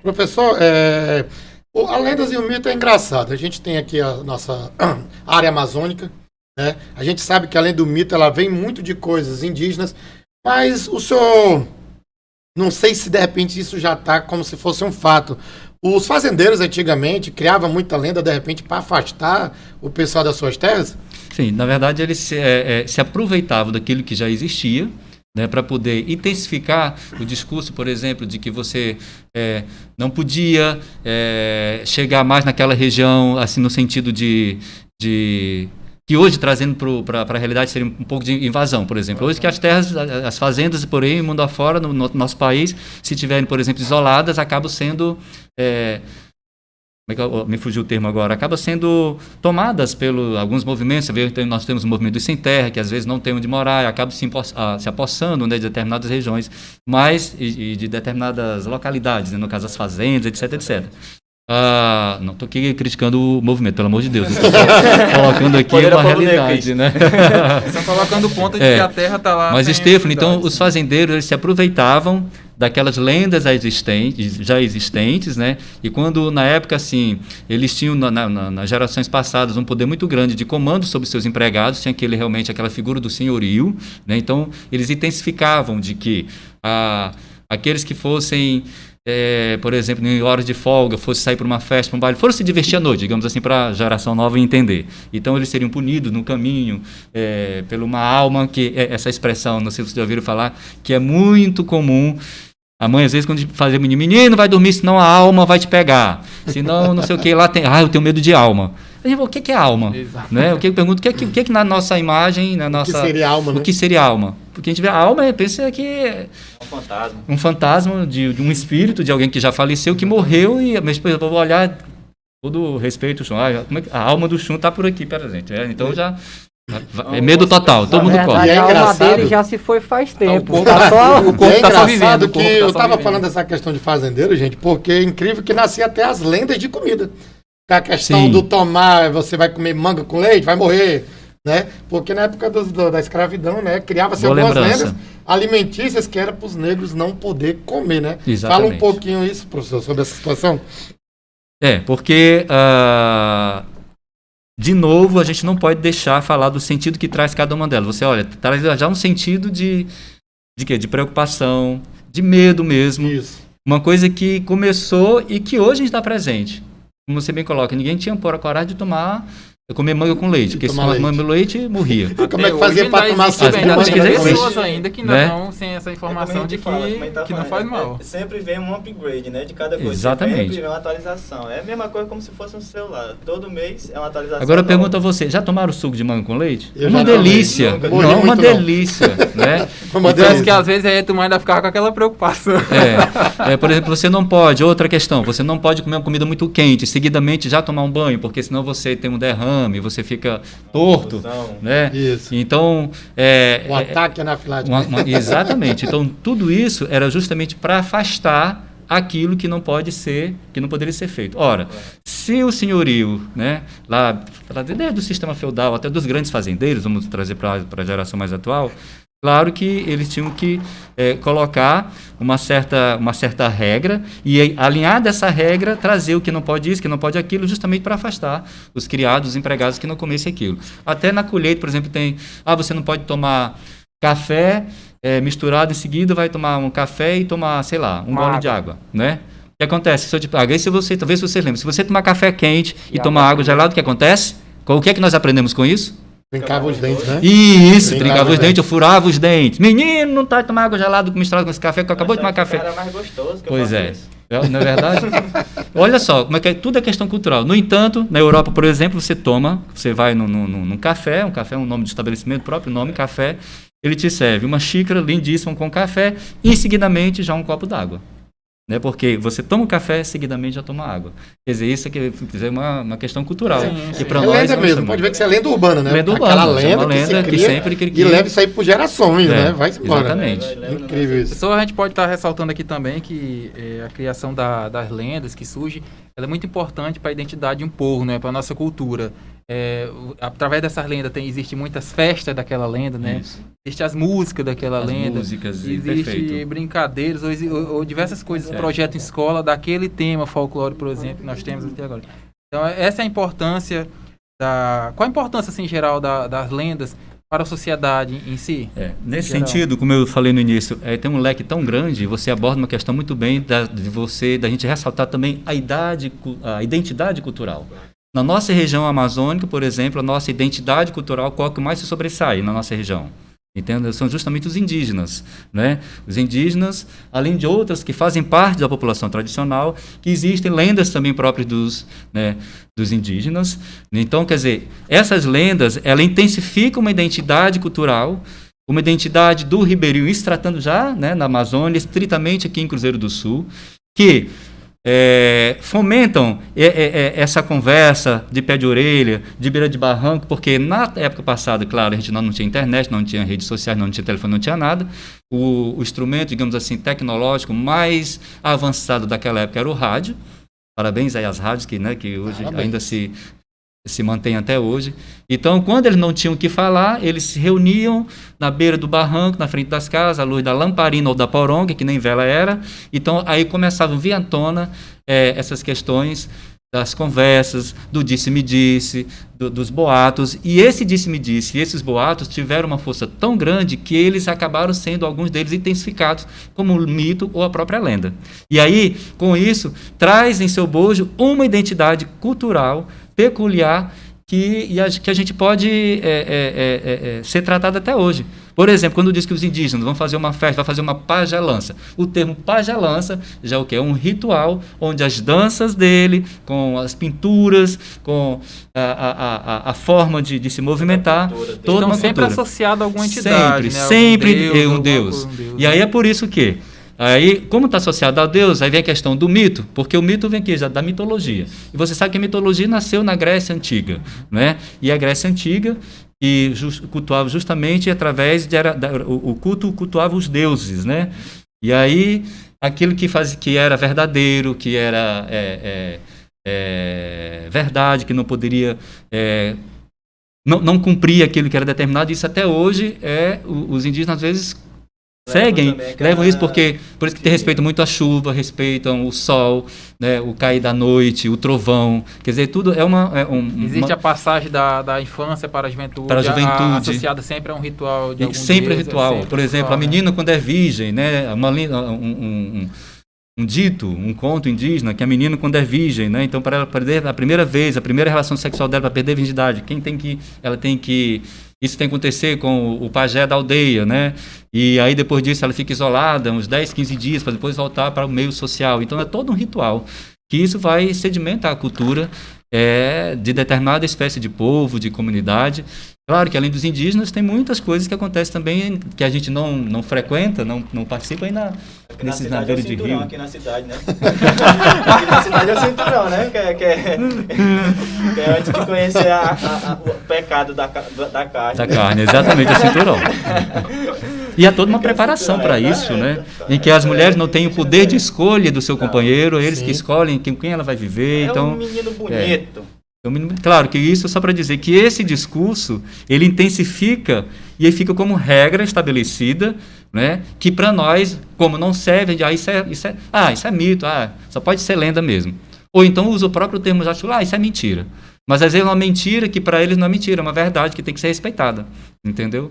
Professor, a lendas e o mito é engraçado. A gente tem aqui a nossa área amazônica, né? A gente sabe que além do mito, ela vem muito de coisas indígenas, mas o senhor, não sei se de repente isso já está como se fosse um fato. Os fazendeiros antigamente criavam muita lenda, de repente, para afastar o pessoal das suas terras? Sim, na verdade eles se aproveitavam daquilo que já existia, né, para poder intensificar o discurso, por exemplo, de que você não podia chegar mais naquela região, assim, no sentido de que hoje, trazendo para a realidade, seria um pouco de invasão, por exemplo. Hoje que as terras, as fazendas, por aí, mundo afora, no nosso país, se tiverem, por exemplo, isoladas, acabam sendo... me fugiu o termo agora, acaba sendo tomadas por alguns movimentos. Nós temos o movimento dos sem terra, que às vezes não tem onde morar, e acaba se apossando, né, de determinadas regiões, e de determinadas localidades, né, no caso as fazendas, etc, etc. Não estou aqui criticando o movimento, pelo amor de Deus. Estou colocando aqui uma realidade, né? Estão colocando o ponto de que a terra está lá. Mas, Stefano, então os fazendeiros eles se aproveitavam daquelas lendas já existentes, né? E quando, na época, assim, eles tinham, nas gerações passadas, um poder muito grande de comando sobre seus empregados, tinha realmente aquela figura do senhorio, né? Então, eles intensificavam de que aqueles que fossem... por exemplo, em horas de folga, fosse sair para uma festa, para um baile, fosse se divertir à noite, digamos assim, para a geração nova entender. Então, eles seriam punidos no caminho por uma alma, que essa expressão, não sei se vocês já ouviram falar, que é muito comum. A mãe, às vezes, quando fazia menino, vai dormir, senão a alma vai te pegar. Senão, não sei o que, lá tem... eu tenho medo de alma. A gente fala, o que é alma? Né? O que eu pergunto, o que na nossa imagem, na nossa... O que seria alma, né? O que seria alma? Porque a gente vê a alma, pensa que é um fantasma de um espírito, de alguém que já faleceu, que morreu, e mas eu vou olhar, todo respeito, a alma do Chum está por aqui, gente. Então já... É medo total, todo mundo corre. A alma dele já se foi faz tempo. O corpo está só vivendo. Que eu estava falando dessa questão de fazendeiro, gente, porque é incrível que nascia até as lendas de comida. A questão do tomar, você vai comer manga com leite, vai morrer, né? Porque na época da escravidão, né, criava-se algumas lendas alimentícias que era para os negros não poder comer, né? Exatamente. Fala um pouquinho isso, professor, sobre essa situação. Porque... de novo, a gente não pode deixar falar do sentido que traz cada uma delas. Você, olha, traz já um sentido de quê? De preocupação, de medo mesmo. Isso. Uma coisa que começou e que hoje está presente. Como você bem coloca, ninguém tinha coragem de comer manga com leite, porque se tomar manga com leite, morria. Como é que fazia para tomar suco? Ainda tem pessoas ainda que ainda estão sem essa informação de que não faz mal. Sempre vem um upgrade, né, de cada coisa. Exatamente. Sempre vem uma atualização. É a mesma coisa como se fosse um celular. Todo mês é uma atualização. Agora eu pergunto a você, já tomaram suco de manga com leite? Uma delícia. Uma delícia, né? Parece que às vezes aí tu ainda ficava com aquela preocupação. Por exemplo, você não pode, outra questão, você não pode comer uma comida muito quente, seguidamente já tomar um banho, porque senão você tem um derrame, você fica torto, né? Isso. Então, o ataque anafilático. Exatamente. Então, tudo isso era justamente para afastar aquilo que não pode ser, que não poderia ser feito. Ora, se o senhorio, né, lá desde o sistema feudal até dos grandes fazendeiros, vamos trazer para a geração mais atual, claro que eles tinham que colocar uma certa regra e alinhar dessa regra, trazer o que não pode isso, que não pode aquilo, justamente para afastar os criados, os empregados que não comessem aquilo. Até na colheita, por exemplo, tem... você não pode tomar café misturado, em seguida vai tomar um café e tomar, sei lá, um gole de água, né? O que acontece? Talvez vocês lembram, se você tomar café quente e tomar água gelada, o que acontece? O que é que nós aprendemos com isso? Trincava os dentes, né? Isso, trincava os dentes, eu furava os dentes. Menino, não tá tomando água gelada misturado com esse café, que eu acabou de tomar café. Era mais gostoso que pois é. Não é verdade? Olha só, como é que tudo é questão cultural. No entanto, na Europa, por exemplo, você vai num café, um café é um nome de estabelecimento, próprio nome, café, ele te serve uma xícara lindíssima com café e, em seguidamente, já um copo d'água. Né? Porque você toma o café, seguidamente já toma água. Quer dizer, isso é uma questão cultural. Sim. Para nós lenda mesmo, pode ver que isso é lenda urbana, né? Lenda urbana, aquela lenda, uma lenda que sempre cria, e leva isso aí por gerações, né? Vai embora. Exatamente. Incrível isso. Só a gente pode estar ressaltando aqui também que a criação das lendas que surge, ela é muito importante para a identidade de um povo, né? Para a nossa cultura. através dessas lendas existem muitas festas daquela lenda, né? Existem as músicas daquela lenda. Existem brincadeiras ou diversas coisas, projeto em escola daquele tema folclore, por exemplo, que nós temos até agora. Então, essa é a importância qual a importância, assim, em geral, das lendas para a sociedade em si? Nesse sentido, como eu falei no início, tem um leque tão grande, você aborda uma questão muito bem da gente ressaltar também a identidade cultural. Na nossa região amazônica, por exemplo, a nossa identidade cultural, qual que mais se sobressai na nossa região? Entende? São justamente os indígenas, né? Os indígenas, além de outras que fazem parte da população tradicional, que existem lendas também próprias dos indígenas. Então, quer dizer, essas lendas, ela intensificam uma identidade cultural, uma identidade do ribeirinho, isso tratando já, né, na Amazônia, estritamente aqui em Cruzeiro do Sul, que fomentam essa conversa de pé de orelha, de beira de barranco, porque na época passada, claro, a gente não tinha internet, não tinha redes sociais, não tinha telefone, não tinha nada. O instrumento, digamos assim, tecnológico mais avançado daquela época era o rádio. Parabéns aí às rádios que hoje ainda se mantém até hoje. Então, quando eles não tinham o que falar, eles se reuniam na beira do barranco, na frente das casas, à luz da lamparina ou da poronga, que nem vela era. Então, aí começavam a vir à tona essas questões das conversas, do disse-me-disse, dos boatos. E esse disse-me-disse e esses boatos tiveram uma força tão grande que eles acabaram sendo, alguns deles, intensificados como o mito ou a própria lenda. E aí, com isso, traz em seu bojo uma identidade cultural peculiar que a gente pode ser tratado até hoje. Por exemplo, quando diz que os indígenas vão fazer uma festa, vão fazer uma pajelança. O termo pajelança já é o quê? É um ritual onde as danças dele, com as pinturas, com a forma de se movimentar, toda uma sempre cultura. Associado a alguma entidade, Sempre um Deus. E aí é por isso que aí, como está associado a Deus, aí vem a questão do mito, porque o mito vem aqui já da mitologia. E você sabe que a mitologia nasceu na Grécia Antiga, né? E a Grécia Antiga cultuava justamente através o culto cultuava os deuses, né? E aí aquilo que era verdadeiro, que era verdade, que não poderia não cumprir aquilo que era determinado, isso até hoje os indígenas às vezes levam isso por isso que tem respeito muito à chuva, respeitam o sol, né, o cair da noite, o trovão, quer dizer, tudo existe a passagem da infância para a juventude, associada sempre a um ritual de algum sempre Deus, ritual. Por exemplo, a menina quando é virgem, né, um conto indígena, que a menina quando é virgem, né, então para ela perder a primeira relação sexual dela, para perder a virgindade, isso tem que acontecer com o pajé da aldeia, né? E aí depois disso ela fica isolada uns 10, 15 dias para depois voltar para o meio social. Então é todo um ritual que isso vai sedimentar a cultura de determinada espécie de povo, de comunidade. Claro que além dos indígenas tem muitas coisas que acontecem também que a gente não frequenta, não participa aí nesses navios de rio. Aqui na cidade, né? Aqui na cidade é o cinturão, né? Que é antes de conhecer o pecado da carne. Da carne, exatamente, o cinturão. E há toda uma preparação para isso, né? Em que as mulheres não têm o poder de escolha do seu companheiro, eles que escolhem com quem ela vai viver. Então, um menino bonito. Claro que isso só para dizer que esse discurso ele intensifica e aí fica como regra estabelecida, né, que para nós, como não serve, isso é mito, só pode ser lenda mesmo. Ou então usa o próprio termo já, isso é mentira. Mas às vezes é uma mentira que para eles não é mentira, é uma verdade que tem que ser respeitada, entendeu?